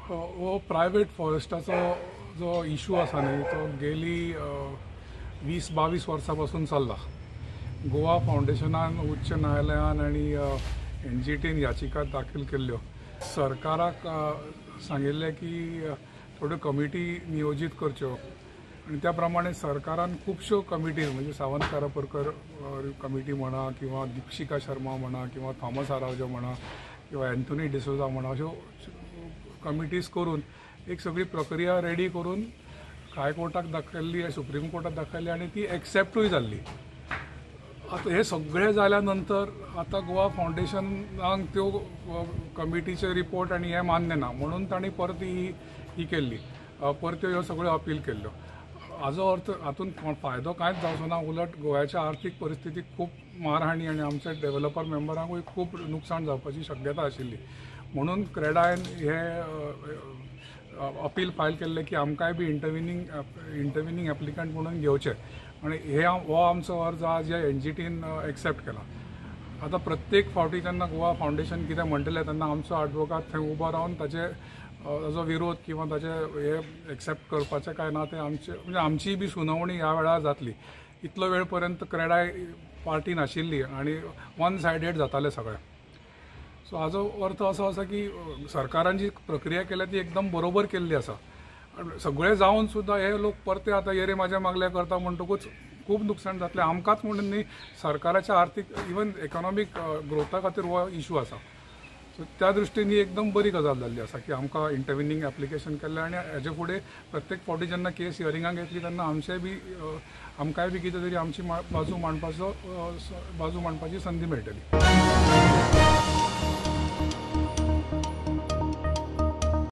हो प्रायवेट फॉरेस्टाचो जो इशू आसा न्ही तो गेली 20-22 वर्सां पासून चल्ला. गोवा फावंडेशनान उच्च न्यायालयान आनी NGTन याचिका दाखल केल्ल्यो. सरकाराक सांगिल्लें की थोड्यो कमिटी नियोजीत करच्यो आनी त्या प्रमाणे सरकारान खुबश्यो कमिटी म्हणजे सावंत कारापुरकर कमिटी म्हणा किंवा दीपशिका शर्मा म्हणा किंवा थॉमस आरावजो म्हणा किंवा एंथोनी डिसोजा म्हणा अश्यो कमिटीज करून एक सगळी प्रक्रिया रेडी करून हायकोर्टाक दाखयल्ली, सुप्रीम कोर्टाक दाखयल्ली आनी ती एक्सेप्टूय जाल्ली. आता हे सगळें जाल्या नंतर आता गोवा फावंडेशनाक त्यो कमिटीचे रिपोर्ट आनी हे मान्य ना म्हणून तांणी परत ही केल्ली, परत्यो ह्यो सगळ्यो अपील केल्ल्यो. हाजो अर्थ हातून फायदो कांयच जावचो ना, उलट गोव्याच्या आर्थीक परिस्थितीक खूब मारहाणी आनी आमच्या डेव्हलपर मेंबरांकूय खूब नुकसाण जावपाची शक्यता आशिल्ली. म्हणून क्रेडायन हे अपील फायल केल्ले की आमकांय बी इंटरविनींग एप्लिकंट म्हणून घेवचे आनी हो आमचो अर्ज आज ह्या NGTन एक्सेप्ट केला. आता प्रत्येक फावटी जेन्ना गोवा फावंडेशन कितें म्हणटलें तेन्ना आमचो एडवोकेट थंय उबो रावन ताजो विरोध किंवा ताजे हे एक्सेप्ट करपाचें काय ना ते म्हणजे आमची बी सुनावणी ह्या वेळार जातली. इतलो वेळ पर्यंत क्रेडाय पार्टी नाशिल्ली आनी वन सायडेड जातालें सगळें. सो हाजो अर्थ असो आसा की सरकारान जी प्रक्रिया केल्या ती एकदम बरोबर केल्ली आसा. सगळें जावन सुद्दां हे लोक परते आतां येरे म्हाजे मागले करता म्हणटकूच खूब नुकसाण जातलें. आमकांच म्हणून न्ही, सरकाराच्या आर्थीक इवन इकॉनॉमीक ग्रोथा खातीर हो इशू आसा. सो त्या दृश्टीन ही एकदम बरी गजाल जाल्ली आसा की आमकां इंटरविनींग एप्लिकेशन केल्लें आनी हेजे फुडें प्रत्येक फावटी जेन्ना केस हियरिंगाक येतली तेन्ना आमकांय बी कितें तरी आमची बाजू मांडपाची संदी मेळटली.